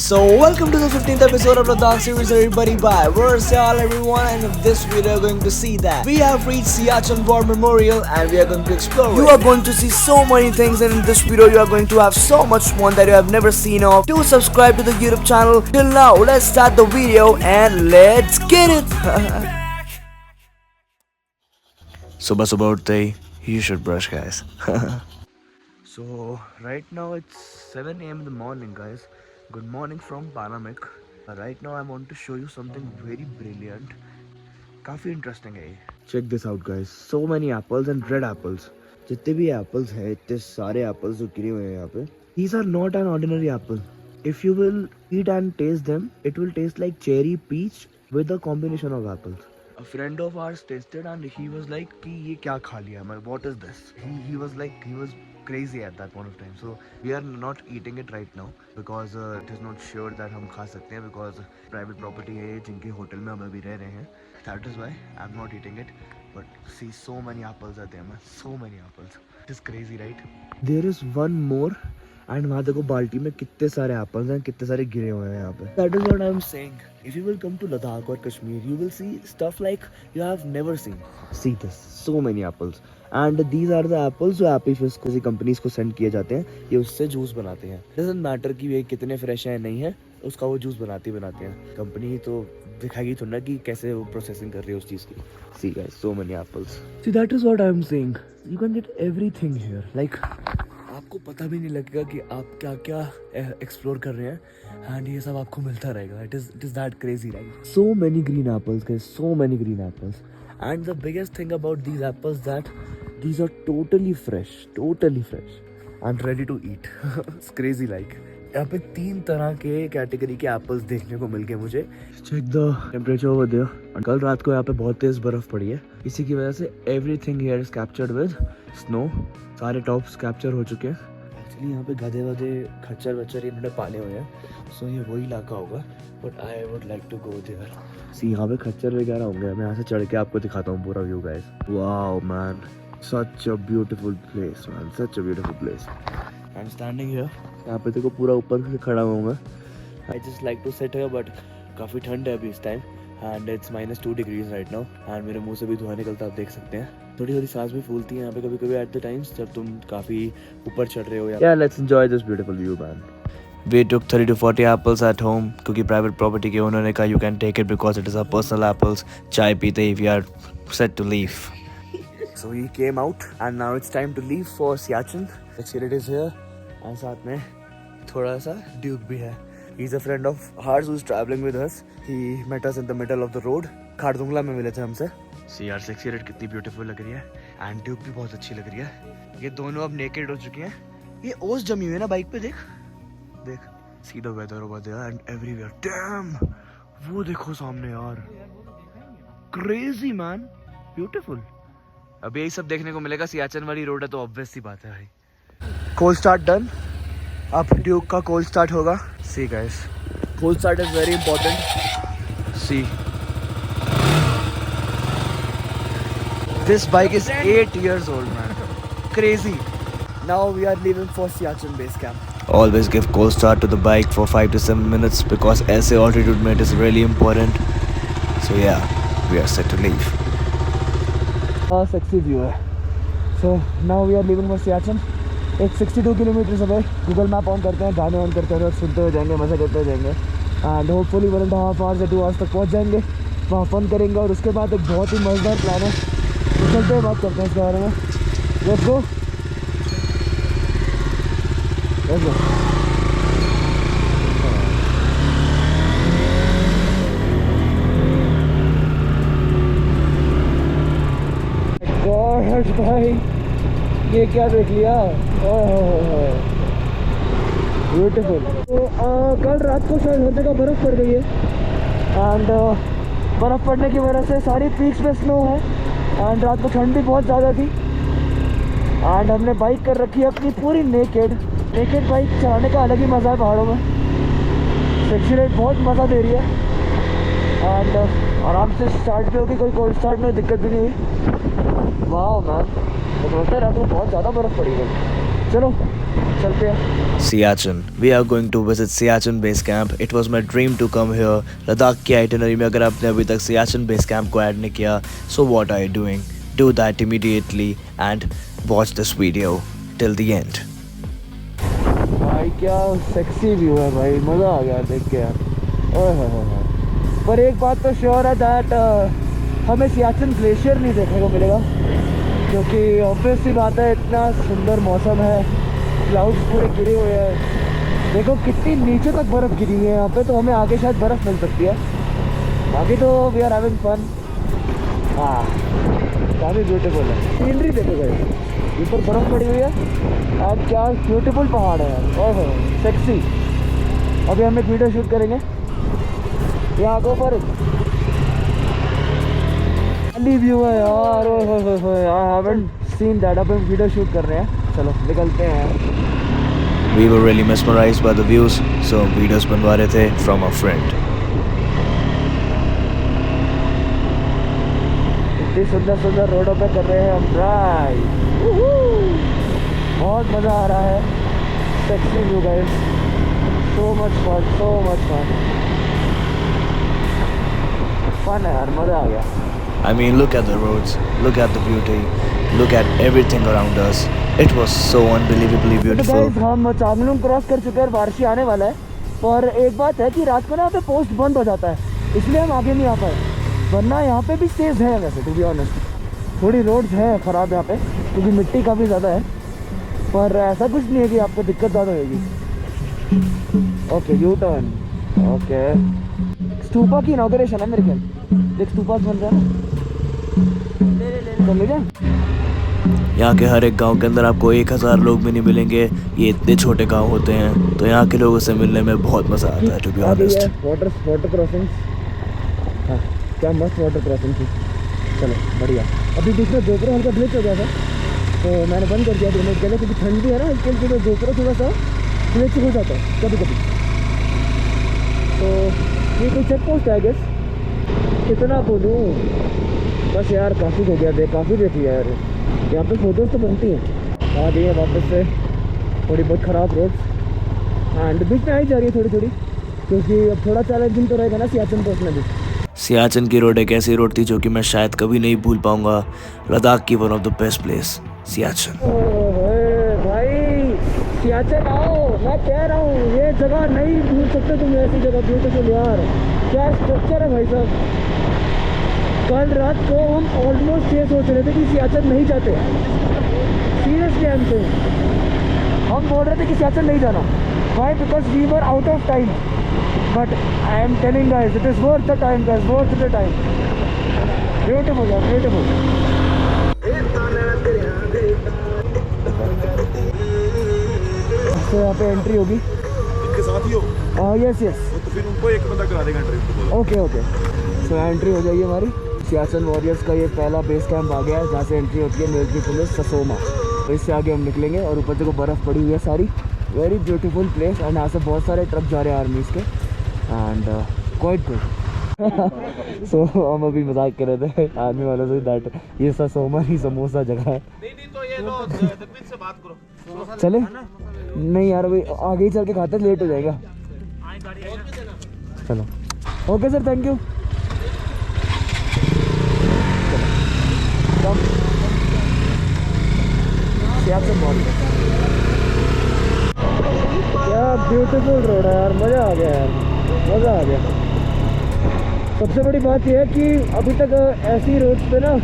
So welcome to the 15th episode of the Dark Series Everybody Bye. Where's y'all everyone, and in this video you're going to see that we have reached Siachen War Memorial and we are going to explore You are going to see so many things, and in this video you are going to have so much fun that you have never seen of. Do subscribe to the YouTube channel. Till now, let's start the video and let's get it. Subah subah uthte you should brush, guys. So right now it's 7 a.m. in the morning, guys. Good morning from Panamik. Right now I want to show you something very brilliant. काफी interesting है ये. Check this out, guys. So many apples and red apples. जितने भी apples हैं, इतने सारे apples जो गिरे हुए हैं यहाँ पे. These are not an ordinary apple. If you will eat and taste them, it will taste like cherry peach with a combination of apples. A friend of ours tasted and he was like कि ये क्या खा लिया मैं, what is this? He was crazy at that point of time. So we are not eating it right now because it is not sure that हम खा सकते हैं because private property है जिनके होटल में हम अभी रह रहे हैं. That is why I'm not eating it. But see, so many apples are there, man. So many apples. It is crazy, right? There is one more. And वहाँ देखो बाल्टी में कितने सारे एप्पल्स हैं, कितने सारे गिरे हुए हैं यहाँ पे. That is what I am saying. If you will come to Ladakh or Kashmir, you will see stuff like you have never seen. See this, so many apples. And these are the apples जो Apple fish को किसी companies को send किए जाते हैं. ये उससे juice बनाते हैं. Doesn't matter कि ये कितने फ्रेश हैं नहीं है, उसका वो जूस बनाते हैं. कंपनी तो दिखाएगी थोड़ा ना कि कैसे वो प्रोसेसिंग कर रही है उस चीज़ की. See guys, so many apples. See, that is what I am saying. You can get everything here. Like आपको पता भी नहीं लगेगा कि आप क्या क्या एक्सप्लोर कर रहे हैं एंड ये सब आपको मिलता रहेगा. It is that crazy, right? So many green apples guys, so many green apples. And the biggest thing about these apples that these are totally fresh and ready to eat. It's crazy. Like यहाँ पे 3 तरह के category के apples देखने को मिल गए मुझे. Check the temperature over there. कल रात को यहाँ पे बहुत तेज बर्फ पड़ी है. इसी की वजह से everything here is captured with snow. सारे टॉप्स कैप्चर हो चुके हैं. एक्चुअली यहाँ पे गधे वधे खच्चर वच्चर इन्होंने पाले हुए हैं. सो ये वही इलाका होगा. But I would like to go there. See यहाँ पे खच्चर वगैरह होंगे. मैं यहाँ से चढ़ के आपको दिखाता हूँ पूरा view, guys. Wow man, such a beautiful place man, such a beautiful place. I am standing here. यहाँ पे देखो पूरा ऊपर से खड़ा हुआ. I just like to sit here but काफ़ी ठंड है अभी इस time and it's -2 degrees right now. And मेरे मुंह से भी धुआं निकलता, आप देख सकते हैं. थोड़ी थोड़ी सांस भी फूलती है यहाँ पे कभी-कभी एट द टाइम्स जब तुम काफ़ी ऊपर चढ़ रहे हो. या let's enjoy this beautiful view man. We took 30 to 40 apples at home क्योंकि प्राइवेट प्रॉपर्टी के ओनर ने कहा you can take it because it is our personal apples. चाय पीते ही we are set to leave. So we came out and now it's time to leave for Siachen. Security is here and साथ में थोड़ा सा Duke भी है. He's a friend of ours who's traveling with us. He met us in the middle of the road. Khardungla में मिले थे हमसे. सी यार सेक्सी रेड कितनी ब्यूटीफुल लग रही है एंड ड्यूक भी बहुत अच्छी लग रही है. ये दोनों अब नेकेड हो चुके हैं. ये ओस जमी हुई है ना बाइक पे. देख see the weather over there and everywhere. Damn, वो देखो सामने यार. Crazy man, beautiful. अब यही सब देखने को मिलेगा. सियाचन वाली रोड है तो ऑब्वियस सी बात है भाई. Cold start done. अब ड्यूक का कोल्ड स्टार्ट होगा. See guys, cold start is very important. See, this bike is 8 years old man. Crazy. Now we are leaving for Siachen base camp. Always give cold start to the bike for 5 to 7 minutes because ऐसे altitude में it is really important. So yeah, we are set to leave. Sexy view है. So now we are leaving for Siachen. It's 62 kilometers away. Google Map on करते हैं, गाने on करते हैं और सुनते हुए जाएंगे, मज़ा करते हुए जाएंगे. And hopefully 1.5 hours या 2 hours तक पहुँच जाएंगे. वहाँ फन करेंगे और उसके बाद एक बहुत ही मज़ेदार प्लान है. तो चलते हैं, बात करते हैं इसके बारे में. Let's go. गॉड भाई, ये क्या देख लिया. ब्यूटीफुल. तो कल रात को शायद होने का बर्फ़ पड़ गई है एंड बर्फ़ पड़ने की वजह से सारी पीक्स में स्नो है एंड रात को ठंड भी बहुत ज़्यादा थी. एंड हमने बाइक कर रखी है अपनी पूरी नेकेड बाइक चलाने का अलग ही मज़ा है पहाड़ों में. सेक्सी राइड बहुत मज़ा दे रही है एंड आराम से स्टार्ट भी होगी, कोई कोल्ड स्टार्ट में दिक्कत भी नहीं हुई. वाह मैन, तो रात को बहुत ज़्यादा बर्फ़ पड़ी है. चलो चलते हैं। Siachen. We are going to visit Siachen Base Camp. It was my dream to come here. Ladakh की आइटनरी में अगर आपने अभी तक Siachen Base Camp को ऐड नहीं किया, so what are you doing? Do that immediately and watch this video till the end. भाई क्या सेक्सी व्यू है भाई, मज़ा आ गया देख के यार। ओए हो। पर एक बात तो श्योर है दैट हमें सियाचिन ग्लेशियर नहीं देखने को मिलेगा, क्योंकि ऑब्वियस सी बात है इतना सुंदर मौसम है, क्लाउड्स पूरे गिरे हुए हैं। देखो कितनी नीचे तक बर्फ़ गिरी हुई है यहाँ पे, तो हमें आगे शायद बर्फ़ मिल सकती है। बाकी तो वी आर हैविंग फन। हाँ काफ़ी ब्यूटीफुल है सीनरी, देखो भाई ऊपर बर्फ़ पड़ी हुई है और क्या ब्यूटीफुल पहाड़ है यार। ओहो सेक्सी। अभी हम एक वीडियो शूट करेंगे यहाँ के ऊपर, व्यू है यार। ओहो आई हैवंट सीन दैट। अब हम वीडियो शूट कर रहे हैं, चलो निकलते हैं। We were really mesmerized by the views, so videos बनवा रहे थे from a friend. इतनी सुंदर सुंदर रोडों पे कर रहे हैं हम ड्राइव, बहुत मज़ा आ रहा है। Sexy view guys, so much fun, so much fun. Fun है यार, मज़ा आ गया। I mean, look at the roads, look at the beauty, look at everything around us. It was so unbelievably तो beautiful. गाइस हम चांगलुंग cross कर चुके हैं, बारिश आने वाला है। और एक बात है कि रात को ना यहाँ पे पोस्ट बंद हो जाता है, इसलिए हम आगे नहीं आ पाए, वरना यहाँ पे भी सेफ है वैसे टू बी ऑनेस्ट। थोड़ी रोड्स हैं ख़राब यहाँ पे क्योंकि मिट्टी काफ़ी ज़्यादा है, पर ऐसा कुछ नहीं है कि आपको दिक्कत ज़्यादा होगी। Okay U turn. Okay stupa की इनॉग्रेशन है मेरे ख्याल, देख स्तूपा बन रहा है ना, ले जाए। यहाँ के हर एक गांव के अंदर आपको 1000 लोग भी नहीं मिलेंगे, ये इतने छोटे गांव होते हैं, तो यहाँ के लोगों से मिलने में बहुत मज़ा आता है to be honest. Water crossing, हाँ क्या मस्त वाटर क्रॉसिंग थी। चलो बढ़िया। अभी बीच में गोप्रो हल्का ग्लिच हो गया था, तो मैंने बंद कर दिया दोनों के लिए, क्योंकि ठंड भी है ना हल्की हल्की, तो गोप्रो थोड़ा सा ग्लिच हो जाता है कभी कभी। तो ये कोई चेक पोस्ट है गेस, कितना बोलूँ बस यार, काफ़ी हो गया, काफ़ी देखी यार। यहाँ पे फोटोज तो बनती हैं। आ गई है वापस से, थोड़ी बहुत ख़राब रोड्स एंड बीच में आई जा रही है थोड़ी थोड़ी, क्योंकि अब थोड़ा चैलेंजिंग तो रहेगा ना सियाचिन पहुँचना भी। सियाचिन की रोड एक ऐसी रोड थी जो कि मैं शायद कभी नहीं भूल पाऊंगा। लद्दाख की one of the best place Siachen. भाई सियाचिन आओ, मैं कह रहा हूँ ये जगह नहीं भूल सकते तुम, ऐसी जगह ब्यूटीफुल यार, क्या स्ट्रक्चर है भाई साहब। कल रात को हम ऑलमोस्ट ये सोच रहे थे कि सियाचिन नहीं जाते, सीरियसली आई एम सेइंग, हम बोल रहे थे कि सियाचिन नहीं जाना। Why? Because we were out of time, but I am telling guys it is worth the time guys, worth the time. Beautiful यार ब्यूटीफुल। तो यहाँ पे एंट्री होगी, इनके साथ ही हो? यस यस, तो फिर उनको एक बंदा करा देगा entry. Okay okay. So entry हो जाएगी हमारी। सियाचिन वॉरियर्स का ये पहला बेस कैंप आ गया है, जहाँ से एंट्री होती है मिलिट्री पुलिस ससोमा। तो इससे आगे हम निकलेंगे और ऊपर देखो बर्फ़ पड़ी हुई है सारी, वेरी ब्यूटीफुल प्लेस। एंड यहाँ से बहुत सारे ट्रक जा रहे हैं आर्मीज़ के एंड क्वाइट गुड। सो हम अभी मजाक कर रहे थे आर्मी वालों से दैट ये ससोमा ही समोसा जगह है। नहीं तो ये लो दलपीत से बात करो। चले? नहीं यार अभी आगे ही चल के खाते, लेट हो जाएगा। चलो ओके सर, थैंक यू। क्या ब्यूटीफुल रोड है यार, मज़ा आ गया यार, मज़ा आ गया। सबसे बड़ी बात यह है कि अभी तक ऐसी रोड्स पे ना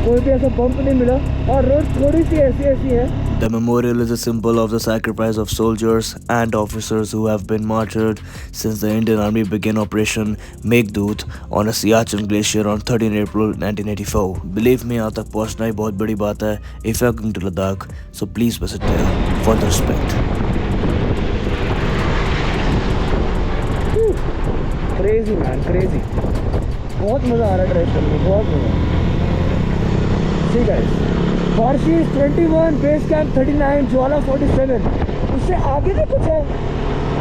कोई भी ऐसा पंप नहीं मिला, और रोड थोड़ी सी ऐसी है। The memorial is a symbol of the sacrifice of soldiers and officers who have been martyred since the Indian Army began Operation Meghdoot on a Siachen glacier on 13 April 1984. Believe me, यहाँ तक पहुँचना ही बहुत बड़ी बात है। If you are going to Ladakh, so please visit there for the respect. Crazy man, crazy. बहुत मज़ा आ रहा है ड्राइव करने में, बहुत मज़ा। ठीक है, वार्शी 21, बेस कैंप 39, ज्वाला 47, उससे आगे भी कुछ है।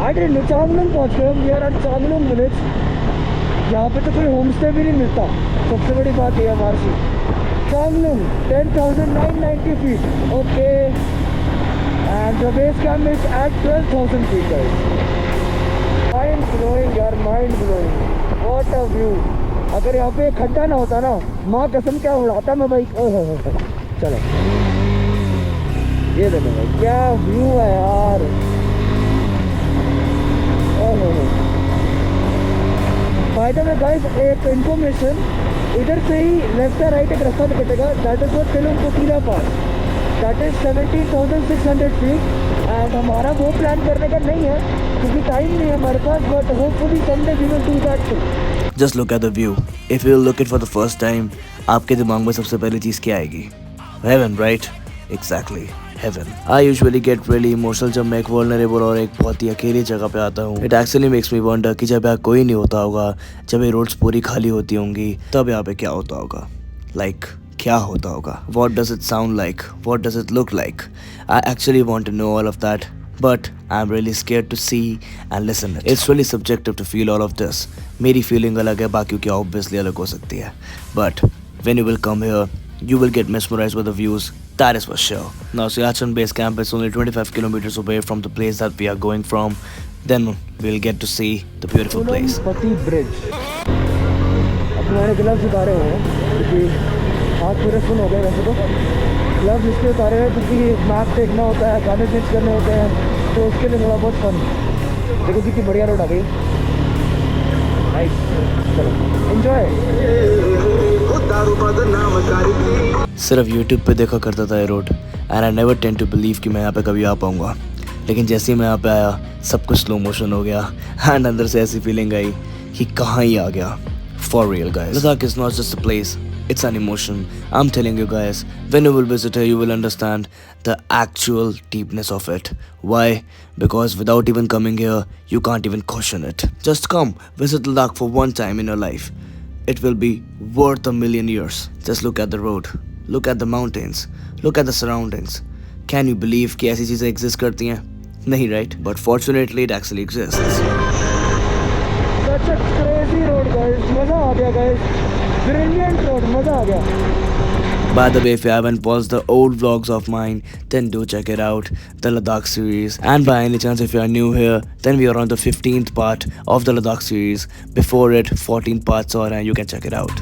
आज चांगलुंग पहुँच गए हम, यार चांगलुंग विलेज। यहाँ पे तो कोई होम स्टे भी नहीं मिलता, सबसे बड़ी बात यह है वार्शी। Changlung 10,990 feet. Okay and the base camp is at 12,000 feet, guys. Mind blowing यार, mind blowing. What a view. अगर यहाँ पे खड्डा ना होता ना, माँ कसम क्या उड़ाता मैं बाइक। चलो ये देखो भाई, क्या व्यू है यार। बाय द वे गाइस, एक इन्फॉर्मेशन, इधर से ही लेफ्ट या राइट एक रास्ता कटेगा, that is for Telungutila pass, that is 17,600 feet. And हमारा वो प्लान करने का नहीं है क्योंकि टाइम नहीं है हमारे पास, but hopefully someday we will do that too. Just look at the view. If you look it for the first time, आपके दिमाग में सबसे पहली चीज़ क्या आएगी? Heaven, right? Exactly, heaven. I usually get really emotional जब मैं एक vulnerable और एक बहुत ही अकेली जगह पे आता हूँ. It actually makes me wonder कि जब यहाँ कोई नहीं होता होगा, जब ये रोड्स पूरी खाली होती होंगी, तब यहाँ पे क्या होता होगा? Like, क्या होता होगा? What does it sound like? What does it look like? I actually want to know all of that. But I'm really scared to see and listen it. It's really subjective to feel all of this. मेरी feeling अलग है, बाकियों की obviously अलग हो सकती है. But when you will come here, you will get mesmerized with the views. That is for sure. Now Siachen Base Camp is only 25 kilometers away from the place that we are going from. Then we'll get to see the beautiful place. पति bridge. अब तुम्हारे gloves उतारे हुए हैं क्योंकि हाथ पूरे सुन हो गए। वैसे तो ग्लव्स इसलिए उतारे हैं क्योंकि मैप देखना होता है, गाने चेंज करने होते हैं, तो उसके लिए थोड़ा बहुत फन। देखो कितनी बढ़िया रोड आ गई। नाइस, चलो एंजॉय। सिर्फ YouTube पे देखा करता था ये road, and I never tend to believe कि मैं यहाँ पे कभी आ पाऊँगा। लेकिन जैसे ही मैं यहाँ पे आया, सब कुछ स्लो मोशन हो गया, एंड अंदर से ऐसी फीलिंग आई कि कहाँ ही आ गया। For real guys, Ladakh is not just a place, it's an emotion. I'm telling you guys, when you will visit here, you will understand the actual deepness of it. Why? Because without even coming here, you can't even question it. Just come, visit Ladakh for one time in your life. It will be worth a million years. Just look at the road, look at the mountains, look at the surroundings. Can you believe कि ऐसी चीजें exist करती हैं? नहीं, right? But fortunately, it actually exists. Such a crazy road guys, मजा आ गया guys, brilliant road, मजा आ गया। By the way, if you haven't watched the old vlogs of mine, then do check it out, the Ladakh series. And by any chance, if you are new here, then we are on the 15th part of the Ladakh series. Before it, 14 parts are, and you can check it out.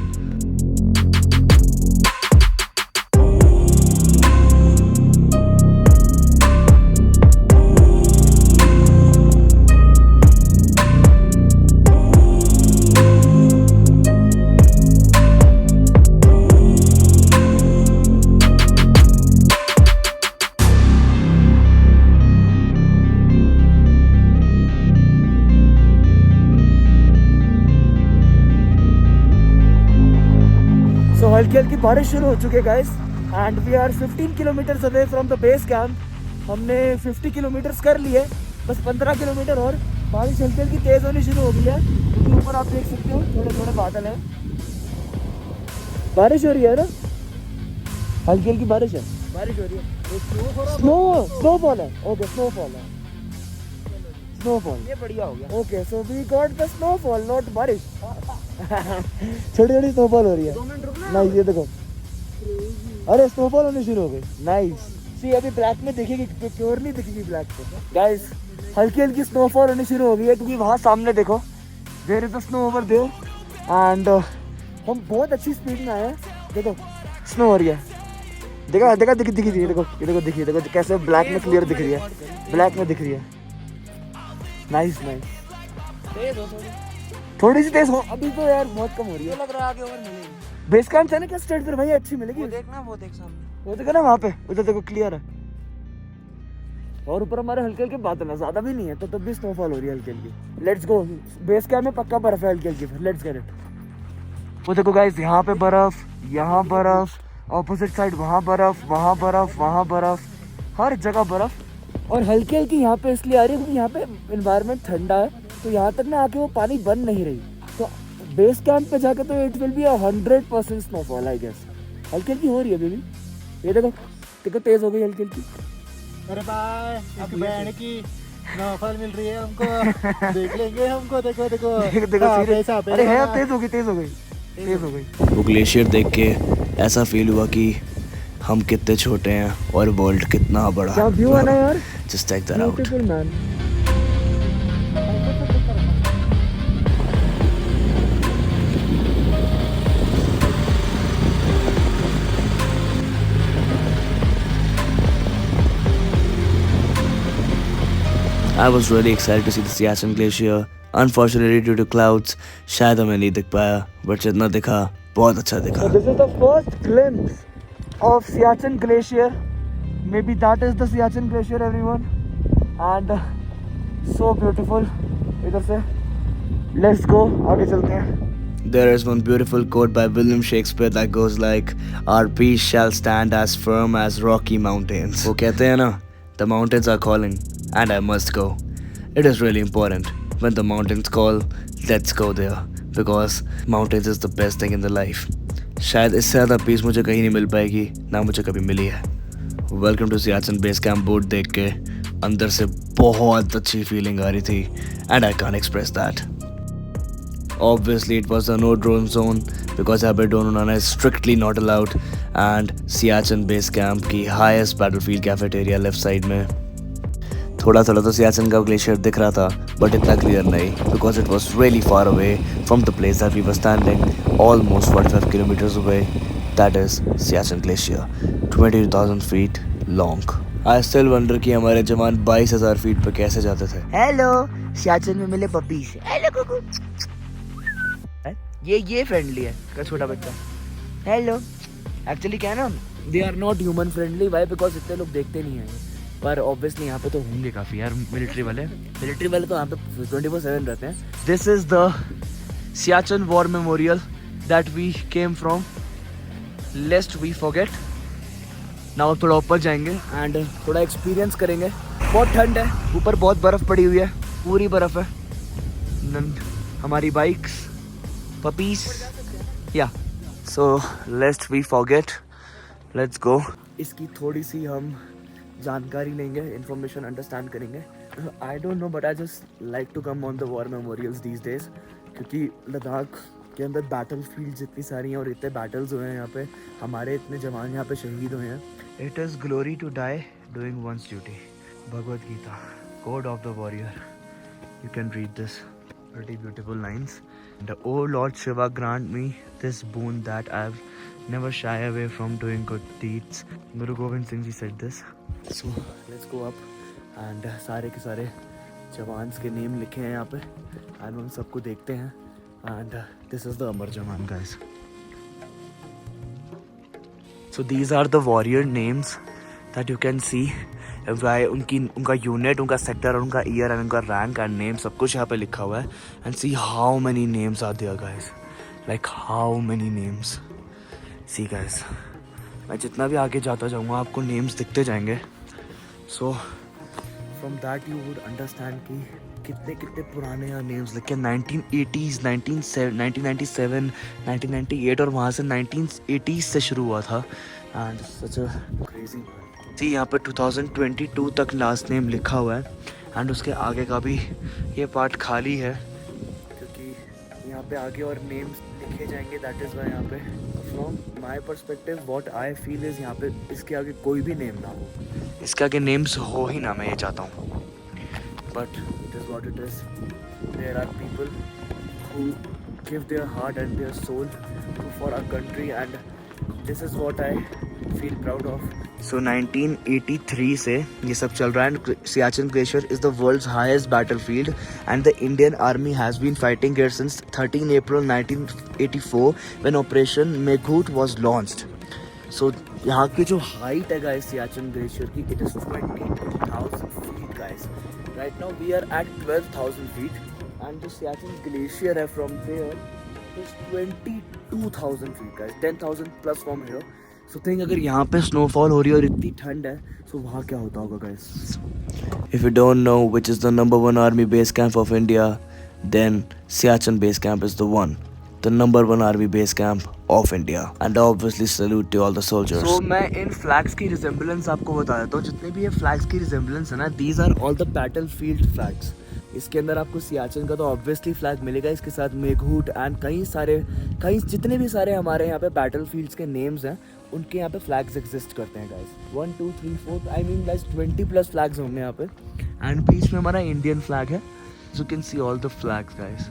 हल्की हल्की बारिश शुरू हो चुकी है guys, and we are 15 kilometers away from the base camp. हमने 50 kilometres कर लिए, बस 15 किलोमीटर और। बारिश हल्की हल्की तेज़ होनी शुरू हो गई है क्योंकि ऊपर आप देख सकते हो थोड़े थोड़े बादल हैं। बारिश हो रही है ना, हल्की हल्की बारिश है, बारिश हो रही है। स्नोफॉल है, ओके स्नोफॉल है, स्नोफॉल, ये बढ़िया हो गया। Okay so we got the snowfall, not बारिश। छोटी छोटी स्नोफॉल हो रही है। नाइस, ये देखो, अरे स्नोफॉल होनी शुरू हो गई। नाइस, सी अभी ब्लैक में दिखेगी, प्योरली दिखेगी ब्लैक पे। गाइस हल्की हल्की स्नोफॉल होनी शुरू हो गई है क्योंकि वहाँ सामने देखो, there is the snow over there, and हम बहुत अच्छी स्पीड में आए हैं। देखो स्नो हो रही है, देखा देखा दिखी दिखी देखो, ये देखो दिखी, देखो कैसे ब्लैक में क्लियर दिख रही है, ब्लैक में दिख रही है। नाइस नाइस, थोड़ी सी तेज हो अभी तो यार, बहुत कम हो रही है। लग रहा है आगे और मिलेगी। बेस कैंप से ना क्या स्टेट पर भाई अच्छी मिलेगी। वो देखना, वो देख सामने, वो देखो ना वहाँ पे, उधर देखो क्लियर है। और ऊपर हमारे हल्के हल्के बादल है, ज्यादा भी नहीं है, तो तब भी स्नोफॉल हो रही है हल्की हल्की। लेट्स गो, बेस कैंप में पक्का बर्फ है हल्की हल्की, लेट्स गेट इट। वो देखो गाइस, यहाँ पे बर्फ, यहाँ बर्फ, ऑपोजिट साइड वहाँ बर्फ, वहाँ बर्फ, वहाँ बर्फ, हर जगह बर्फ। और हल्की हल्की यहाँ पे इसलिए आ रही है क्योंकि यहाँ पे इन्वायरमेंट ठंडा है, तो यहाँ तक ना आके वो पानी बन नहीं रही। तो बेस कैंप पे जाके तो it will be 100% snowfall I guess. हल्की हल्की हो रही है बेबी, ये देखो देखो तेज हो गई हल्की हल्की। अरे भाई, अब बहन की स्नोफॉल मिल रही है हमको, देख लेंगे हमको। देखो देखो देखो, अरे है, तेज हो गई, तेज हो गई, तेज हो गई। वो ग्लेशियर देख के ऐसा फील हुआ कि हम कितने छोटे हैं और वर्ल्ड कितना बड़ा। क्या व्यू है ना यार, Just check that out. Beautiful man. I was really excited to see the Siachen Glacier. Unfortunately due to clouds, शायद हमें नहीं दिख पाया, but जितना दिखा बहुत अच्छा दिखा। So this is the first glimpse of Siachen Glacier. Maybe that is the Siachen Glacier, everyone. And so beautiful. इधर से let's go, आगे चलते हैं। There is one beautiful quote by William Shakespeare that goes like, "Our peace shall stand as firm as rocky mountains." वो कहते हैं ना, the mountains are calling and I must go. It is really important when the mountains call, let's go there because mountains is the best thing in the life. शायद इससे ज़्यादा piece मुझे कहीं नहीं मिल पाएगी, ना मुझे कभी मिली है। Welcome to Siachen base camp board देख के अंदर से बहुत अच्छी फीलिंग आ रही थी and I can't express that. Obviously it was a no drone zone because यहाँ पे ड्रोन उड़ाना is strictly not allowed and Siachen base camp की highest battlefield cafeteria left side में। थोड़ा थोड़ा तो सियाचिन का ग्लेशियर दिख रहा था बट इतना क्लियर नहीं because it was really far away from the place that we were standing, almost 45 kilometers away. That is Siachen Glacier, 22,000 feet long. I still wonder कि हमारे जवान 22,000 फीट पे कैसे जाते थे। हेलो, सियाचिन में मिले पपीज। हेलो कुकू। ये फ्रेंडली है का छोटा बच्चा। हेलो। एक्चुअली क्या है ना, they are not human friendly. Why? Because इतने लोग देखते नहीं हैं, पर ऑब्वियसली यहाँ पे तो होंगे काफ़ी यार मिलिट्री वाले तो यहाँ पे 24/7 रहते हैं। This is the Siachen war memorial that we came from, lest we forget. Now थोड़ा ऊपर जाएंगे एंड थोड़ा एक्सपीरियंस करेंगे। बहुत ठंड है, ऊपर बहुत बर्फ़ पड़ी हुई है, पूरी बर्फ़ है। हमारी बाइक्स, पपीज, या so lest we forget, let's go. इसकी थोड़ी सी हम जानकारी लेंगे, इन्फॉर्मेशन अंडरस्टैंड करेंगे। I don't know but I just like to come on the war memorials these days, क्योंकि लद्दाख के अंदर बैटल फील्ड इतनी सारी हैं और इतने बैटल्स हुए हैं यहाँ पे, हमारे इतने जवान यहाँ पे शहीद हुए हैं। It is glory to die doing one's duty. Bhagavad Gita, code of the warrior. You can read this pretty beautiful lines. The oh Lord Shiva grant me this boon that I've never shy away from doing good deeds. Guru Gobind Singh ji said this. So let's go up and सारे के सारे jawans के name लिखे हैं यहाँ पे and उन सबको देखते हैं and this is the Amar Jawan guys. So these are the warrior names that you can see. उनका यूनिट, उनका सेक्टर और उनका ईयर एंड उनका रैंक एंड नेम सब कुछ यहाँ पे लिखा हुआ है। And see how many names are there guys, like how many names. See guys, मैं जितना भी आगे जाता जाऊँगा आपको नेम्स दिखते जाएंगे। So from that you would understand कि कितने कितने पुराने यहाँ नेम्स लिखे। 1980s, 1997, 1998 और वहाँ से 1980s से शुरू हुआ था। And such a crazy. जी यहाँ पे 2022 तक लास्ट नेम लिखा हुआ है एंड उसके आगे का भी ये पार्ट खाली है क्योंकि यहाँ पे आगे और नेम्स लिखे जाएंगे। दैट इज़ वाई यहाँ पे from my perspective what I feel is यहाँ पे इसके आगे कोई भी नेम ना हो, इसके आगे नेम्स हो ही ना, मैं ये चाहता हूँ। But it is what it is. There are people who give their heart and their soul for our country and this is what I feel proud of. So 1983 से ये सब चल रहा है। Siachen glacier is the world's highest battlefield and the Indian army has been fighting here since 13 April 1984 when operation Meghdoot was launched. So यहाँ की जो height है गाइस सियाचिन ग्लेशियर की, it is 22,000 feet guys. Right now we are at 12,000 feet and जो Siachen glacier है from there is 22,000 feet guys, 10,000 plus from here. So think अगर यहाँ पे स्नोफॉल हो रही है और इतनी ठंड है तो वहाँ क्या होता होगा guys. If you don't know which is the number one army base camp of India, then Siachen base camp is the one, the number one army base camp of India. And obviously salute to all the soldiers. So मैं इन flags की resemblance आपको बता देता हूँ। जितने भी ये flags की रिजेम्बलेंस है ना, these are all the battlefield flags. इसके अंदर आपको सियाचिन का तो ऑब्वियसली फ्लैग मिलेगा, इसके साथ मेघूट एंड कई जितने भी सारे हमारे यहाँ पे बैटल फील्ड्स के नेम्स हैं उनके यहाँ पे फ्लैग्स एग्जिस्ट करते हैं guys. 1 2 3 4 I mean guys 20+ flags होंगे यहाँ पे। एंड बीच में हमारा इंडियन फ्लैग है, you can see all the flags guys.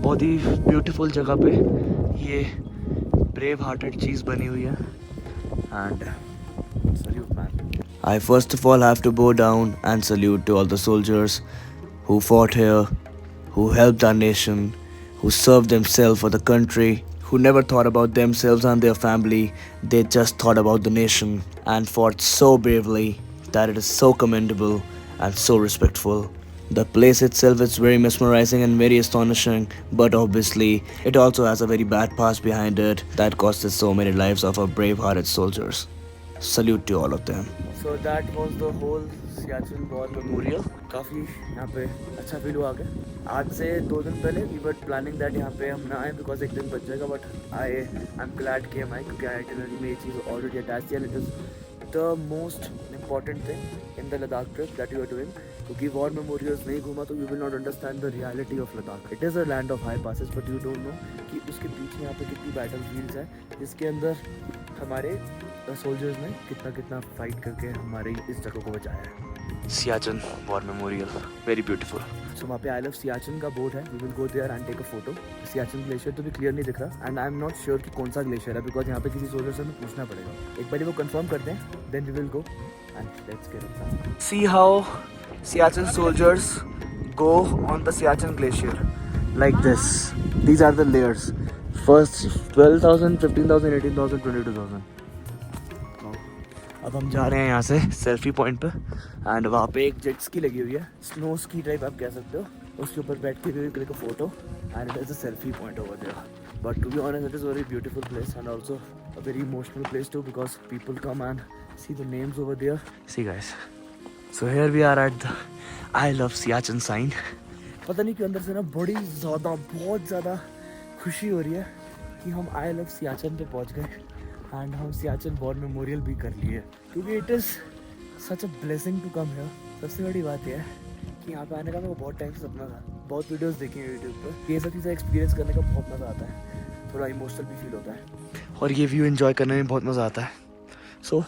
बहुत ही ब्यूटीफुल जगह पे ये ब्रेव हार्टेड चीज़ बनी हुई है and salute man. I first of all have to bow down and salute to all the soldiers who fought here, who helped our nation, who served themselves for the country, who never thought about themselves and their family. They just thought about the nation and fought so bravely that it is so commendable and so respectful. The place itself is very mesmerizing and very astonishing, but obviously it also has a very bad past behind it that costed so many lives of our brave-hearted soldiers. Salute to all of them. So that was the whole Siachen War Memorial. काफ़ी यहाँ पे अच्छा feel हुआ आगे। आज से 2 दिन पहले वी वर प्लानिंग दैट यहाँ पे हम ना आए बिकॉज एक दिन बच जाएगा, बट आई एम ग्लैड कि हम आए क्योंकि आइटिनरी में ये चीज़ ऑलरेडी अटैच है। It is the most important thing in the Ladakh trip that you are doing, क्योंकि वॉर मेमोरियल्स नहीं घूमा तो you will not understand the reality of Ladakh. It is a land of high passes but you don't know कि उसके पीछे यहाँ पे कितनी बैटल फील्ड्स हैं जिसके अंदर हमारे सोल्जर्स ने कितना फाइट करके हमारे इस जगह को बचाया है। Siachen war memorial very beautiful. So वहाँ पे आई लव सियाचिन का बोर्ड है, we will go there and take a photo. Siachen glacier तो भी क्लियर नहीं दिख रहा and I am not sure कि कौन सा ग्लेशियर है बिकॉज यहाँ पे किसी सोल्जर से हमें पूछना पड़ेगा। एक बार वो कंफर्म करते हैं then we will go and let's get it. See how Siachen soldiers go on the Siachen glacier like this. These are the layers. First 12,000, 15,000, 18,000, 22,000. अब हम जा रहे हैं यहाँ से सेल्फी पॉइंट पे एंड वहाँ पे एक जेट स्की लगी हुई है, स्नो स्की टाइप आप कह सकते हो। उसके ऊपर बैठ के we will click a photo and it is a selfie point over there. But to be honest it is very beautiful place and also a very emotional place too because people come and see the names over there. See guys, so here we are at the I love Siachen sign. पता नहीं क्यों अंदर से ना बहुत ज़्यादा खुशी हो रही है कि हम आई लव सियाचिन पे पहुंच गए एंड हम सियाचिन वॉर मेमोरियल भी कर लिए क्योंकि it is such a blessing to come here. सबसे बड़ी बात यह है कि यहाँ पे आने का मेरे को बहुत टाइम से सपना था, बहुत वीडियोस देखी हैं यूट्यूब पर। ये सब चीज़ें एक्सपीरियंस करने का बहुत मज़ा आता है, थोड़ा इमोशनल भी फील होता है और ये व्यू एंजॉय करने में बहुत मज़ा आता है। So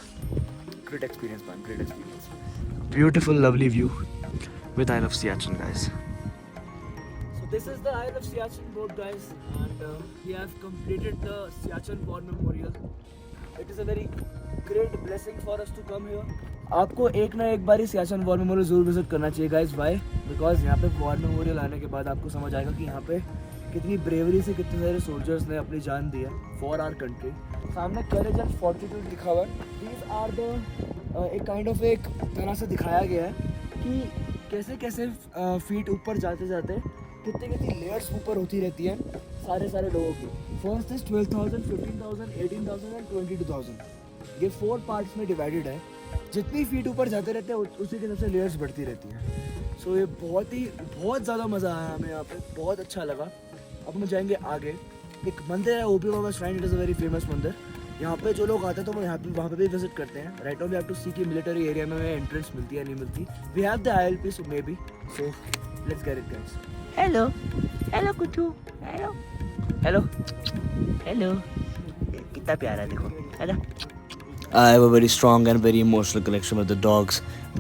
great experience man, great experience, beautiful lovely view with I love Siachen guys. So this is the I love Siachen boat guys and we have completed the Siachen War Memorial. It is a very great blessing for us to come here. आपको एक ना एक बार ही Siachen war memorial जरूर visit करना चाहिए guys. Y? Because यहाँ पे war memorial आने के बाद आपको समझ आएगा कि यहाँ पे कितनी ब्रेवरी से कितने सारे सोल्जर्स ने अपनी जान दी है फॉर आवर कंट्री। सामने करेज एंड फॉर्टिट्यूड लिखा हुआ है। दीज आर द एक काइंड ऑफ एक तरह से दिखाया गया है कि कैसे कैसे फीट ऊपर जाते जाते कितनी लेयर्स ऊपर होती रहती हैं सारे लोगों की। First is 12,000, 15,000, 18,000 and 22,000। ये 4 पार्ट्स में डिवाइडेड है। जितनी फीट ऊपर जाते रहते हैं उसी के हिसाब से लेयर्स बढ़ती रहती हैं। सो ये बहुत ज़्यादा मज़ा आया हमें यहाँ पे, बहुत अच्छा लगा। अब हम जाएंगे आगे। एक मंदिर है OP Baba shrine, it is a very famous मंदिर। यहाँ पे जो लोग आते हैं तो वो वहाँ पे भी विजिट करते हैं। Right now we have to see कि मिलिट्री एरिया में एंट्रेंस मिलती है नहीं मिलती। We have the ILP so maybe, so let's get it guys. Hello Kuttu, hello कितना प्यारा देखो, hello. I have a very strong and very emotional connection with the dogs.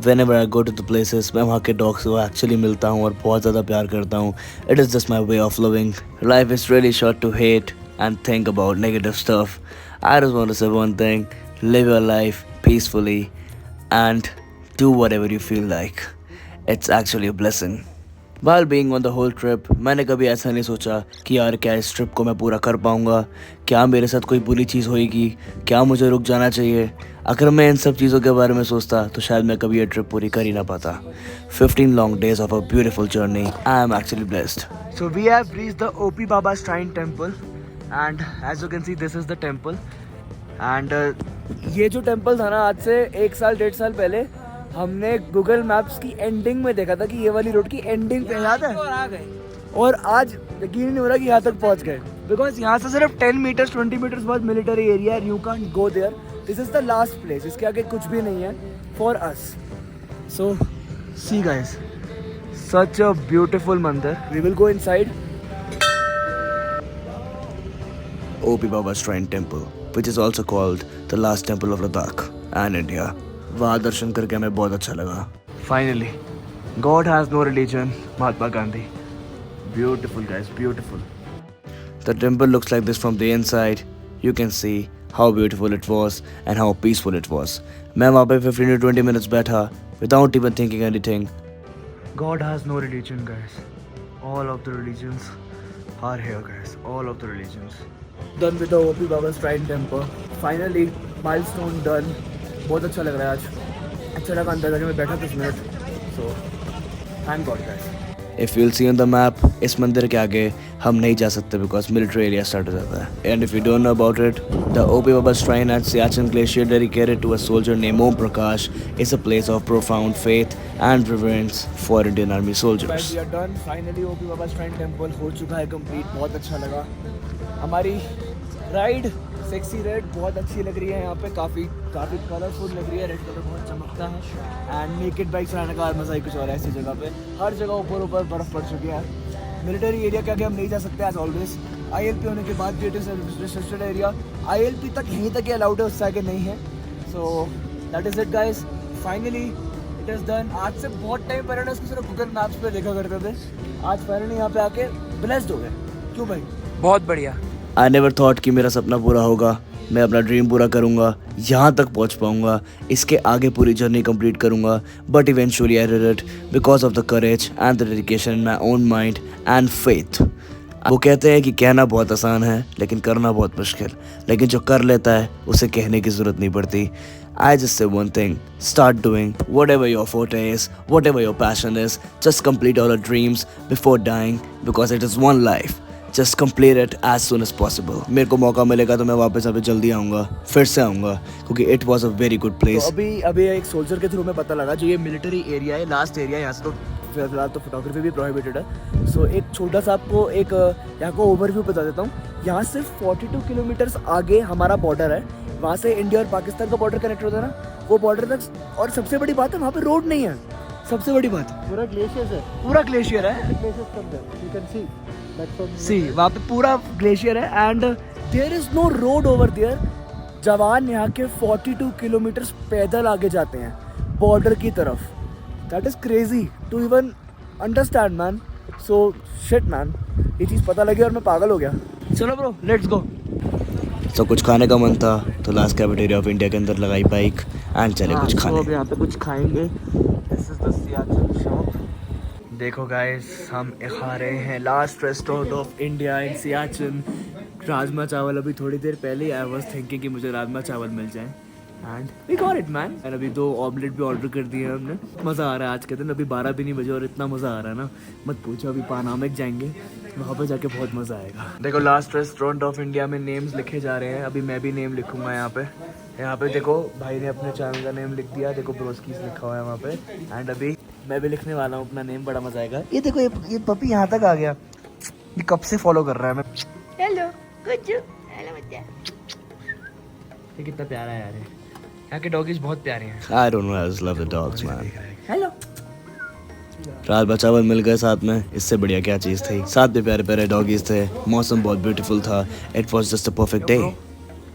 Whenever I go to the places, मैं वहाँ के dogs को actually मिलता हूँ और बहुत ज़्यादा प्यार करता हूँ। It is just my way of living. Life is really short to hate and think about negative stuff. I just want to say one thing: live your life peacefully and do whatever you feel like. It's actually a blessing. While being on the whole trip, मैंने कभी ऐसा नहीं सोचा कि यार क्या इस trip को मैं पूरा कर पाऊँगा, क्या मेरे साथ कोई बुरी चीज़ होएगी, क्या मुझे रुक जाना चाहिए। अगर मैं इन सब चीज़ों के बारे में सोचता तो शायद मैं कभी ये ट्रिप पूरी कर ही ना पाता। 15 long days of a beautiful journey. I am actually blessed. So we have reached the OP Baba Shrine Temple and as you can see this is the temple and ये जो टेम्पल था ना आज से 1 साल 1.5 साल पहले हमने गूगल मैप्स की एंडिंग में देखा था कि ये वाली रोड की एंडिंग पे याद है, और आज यकीन नहीं हो रहा कि यहाँ तक पहुँच गए बिकॉज यहाँ से सिर्फ 10 मीटर्स 20 मीटर्स बाद मिलिट्री एरिया है। You can't go there, this is the last place, इसके आगे कुछ भी नहीं है for us. So see guys, such a beautiful mandir. We will go inside. OP Baba Shrine Temple, which is also called the last temple of Ladakh and India. वहाँ दर्शन करके हमें बहुत अच्छा लगा. Finally, God has no religion. Mahatma Gandhi. Beautiful guys, beautiful. The temple looks like this from the inside. You can see how beautiful it was and how peaceful it was. मैं वहाँ पे 15 to 20 minutes बैठा without even thinking anything. God has no religion, guys. All of the religions are here, guys. All of the religions. Done with the OP Baba Shrine Temple. Finally, milestone done. बहुत अच्छा लग रहा है आज. अच्छा लगा अंदर जाके मैं बैठा 10 minute. So, thank God, guys. If you'll see on the map, इस मंदिर के आगे हम नहीं जा सकते because military area start हो जाता है. And if you don't know about it, the OP Baba Shrine at Siachen Glacier dedicated to a soldier named Om Prakash is a place of profound faith and reverence for Indian Army Guys, soldiers. we are done. Finally, OP Baba Shrine Temple हो चुका है complete. बहुत अच्छा लगा. हमारी ride sexy red बहुत अच्छी लग रही है. यहाँ पे काफ़ी कलरफुल लग रही है. रेड कलर बहुत चमकता है. एंड नेकेड बाइक चलाने का मज़ा ही कुछ और है. ऐसी जगह पे हर जगह ऊपर बर्फ़ पड़ चुकी है. मिलिट्री एरिया के आगे हम नहीं जा सकते एज ऑलवेज. ILP होने के बाद भी it is restricted area. ILP तक यहीं तक ही अलाउड है, उससे आगे नहीं है. So that is it guys. Finally it is done. आज से बहुत टाइम पहले इसको सिर्फ गूगल मैप्स पे देखा करते थे. आज फाइनली यहाँ पे आके ब्लेस्ड हो गए. क्यों भाई? बहुत बढ़िया. I never thought कि मेरा सपना पूरा होगा. मैं अपना ड्रीम पूरा करूँगा, यहाँ तक पहुँच पाऊँगा, इसके आगे पूरी जर्नी कंप्लीट करूँगा. But eventually I did it because of the courage and the dedication in my own mind and faith. वो कहते हैं कि कहना बहुत आसान है लेकिन करना बहुत मुश्किल. लेकिन जो कर लेता है उसे कहने की ज़रूरत नहीं पड़ती. I just say one thing, start doing whatever your forte is, whatever your passion is. Just complete all your dreams before dying because it is one life. Just complete it as soon as possible. मेरे को मौका मिलेगा तो मैं वापस यहाँ पे जल्दी आऊँगा, फिर से आऊँगा क्योंकि it was a very good place. तो अभी एक सोल्जर के थ्रू में पता लगा जो ये मिलिट्री एरिया है, लास्ट एरिया. यहाँ से तो फिलहाल तो फोटोग्राफी भी प्रोहिबिटेड है. सो एक छोटा सा आपको एक यहाँ को ओवरव्यू बता देता हूँ. यहाँ से 42 किलोमीटर्स आगे हमारा बॉर्डर है. वहाँ से इंडिया और पाकिस्तान का बॉर्डर कनेक्ट होता है ना, वो बॉर्डर तक. और सबसे बड़ी बात है वहाँ पे रोड नहीं है. सबसे बड़ी बात पूरा ग्लेशियर है. पूरा ग्लेशियर है. You can see that from सी वहाँ पे पूरा ग्लेशियर है. And there is no road over there. जवान यहाँ के 42 किलोमीटर्स पैदल आगे जाते हैं बॉर्डर की तरफ. That is crazy to even understand man. So shit man, ये चीज़ पता लगी और मैं पागल हो गया. चलो ब्रो, लेट्स गो. तो कुछ खाने का मन था तो लास्ट कैफेटेरिया ऑफ इंडिया के अंदर लगाई बाइक एंड चले कुछ तो खाने. अब यहाँ पे कुछ खाएंगे. This is the Siachen shop. देखो गाइस, हम खा रहे हैं last restaurant of India in Siachen. Rajma चावल. अभी थोड़ी देर पहले आई वाज थिंकिंग कि मुझे राजमा चावल मिल जाए and we got it man. And अभी 2 ऑमलेट भी ऑर्डर कर दिए हैं हमने. मज़ा आ रहा है आज के दिन. अभी 12 भी नहीं बजे और इतना मज़ा आ रहा है ना, मत पूछो. अभी पानामिक जाएंगे, वहाँ पे जाके बहुत मज़ा आएगा. देखो लास्ट रेस्टोरेंट ऑफ इंडिया में नेम्स लिखे जा रहे हैं. अभी मैं भी नेम लिखूंगा यहाँ पे. यहाँ पे देखो भाई ने अपने चैनल का नेम लिख दिया. देखो ब्रोस्कीज लिखा हुआ है वहाँ पे. एंड अभी मैं भी लिखने वाला हूँ अपना नेम. बड़ा मज़ा आएगा. ये देखो ये पपी यहाँ तक आ गया. ये कब से फॉलो कर रहा है. मैं हेलो गुज्जू. हेलो बच्चा. ये कितना प्यारा है यार. यहाँ के डॉगीज बहुत प्यारे हैं. I don't know, I just love the dogs man. Hello. Rajma chawal मिल गए साथ में, इससे बढ़िया क्या चीज़ थी. साथ में प्यारे प्यारे डॉगीज थे. मौसम बहुत ब्यूटीफुल था. It was just a perfect day.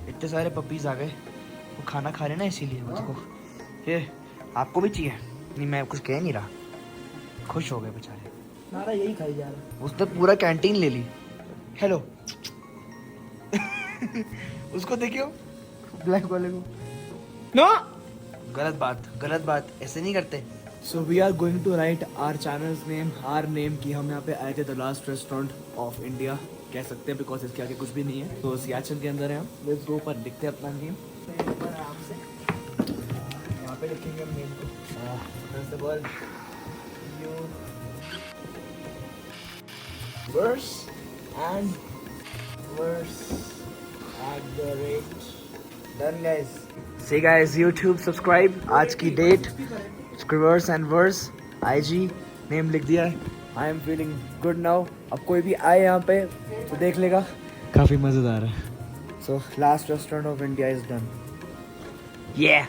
इतने सारे पपीज आ गए. वो खाना खा रहे ना इसीलिए. देखो ये आपको भी चाहिए. नहीं मैं कुछ कह नहीं रहा. खुश हो गए बेचारे. नारा यही खाई जा रहा. उसने पूरा कैंटीन ले ली. हेलो. उसको देखियो ब्लैक वाले को. नो, गलत बात ऐसे नहीं करते. So we are going to write our channel's name, our name की हम यहाँ पे आए थे the last restaurant of India कह सकते हैं बिकॉज इसके आगे कुछ भी नहीं है. तो सियाचिन के अंदर है हम. लेट्स गो पर लिखते हैं अपना नेम. यहाँ पे लिखेंगे हम नेम को. First of all you verse and verse at the rate. Done guys. See guys, YouTube subscribe. आज की डेट स्क्रिवर्स एंड वर्स IG नेम लिख दिया है. I am feeling good now. अब कोई भी आए यहाँ पे तो देख लेगा. काफ़ी मज़ेदार है. So last restaurant of India is done. Yeah.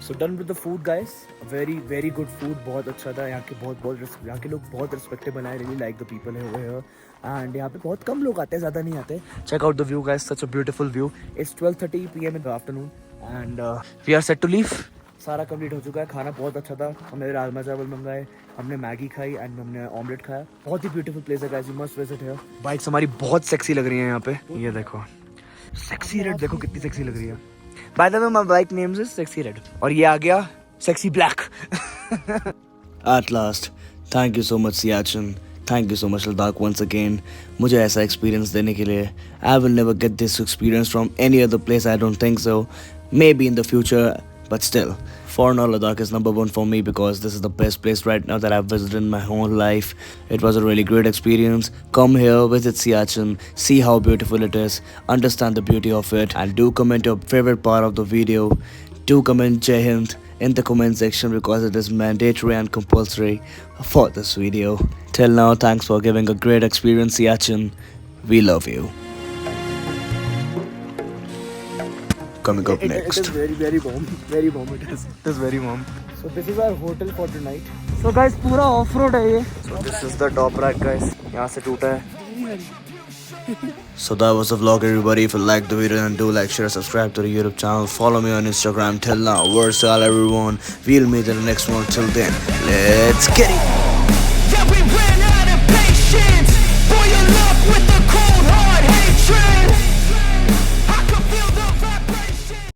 So done with the food, guys. Very good food. बहुत अच्छा था. यहाँ के लोग बहुत respectable हैं. I really like the people over here. And यहाँ पे बहुत कम लोग आते हैं, ज़्यादा नहीं आते. Check out the view, guys. Such a beautiful view. It's 12:30 p.m. in the afternoon, and we are set to leave. सारा कंप्लीट हो चुका है. खाना बहुत अच्छा था. हमने राजमा चावल मंगाए, हमने मैगी खाई एंड हमने ऑमलेट खाया. बहुत ही ब्यूटीफुल प्लेस है guys. You must visit here. Bikes हमारी बहुत सेक्सी लग रही हैं यहाँ पे. ये देखो, सेक्सी रेड देखो कितनी सेक्सी लग रही है. Bye the way my bike names is sexy red. और ये आ गया sexy black. At last, thank you so much Siachen. Thank you so much Ladakh once again. मुझे ऐसा experience देने के लिए. I will never get this experience from any other place. I don't think so. Maybe in the future, but still. For now, Ladakh is number one for me because this is the best place right now that I've visited in my whole life. It was a really great experience. Come here, visit Siachen, see how beautiful it is, understand the beauty of it, and do comment your favorite part of the video. Do comment Jai Hind in the comment section because it is mandatory and compulsory for this video. Till now, thanks for giving a great experience, Siachen. We love you. Coming up next. It is very warm. Very warm it is. It is very warm. So this is our hotel for tonight. So guys, पूरा off road है ये. So this is the top rack, guys. यहाँ से टूटा है. So that was the vlog, everybody. If you liked the video, then do like, share, subscribe to the YouTube channel. Follow me on Instagram. Till now, we're all everyone. We'll meet in the next one. Till then, let's get it.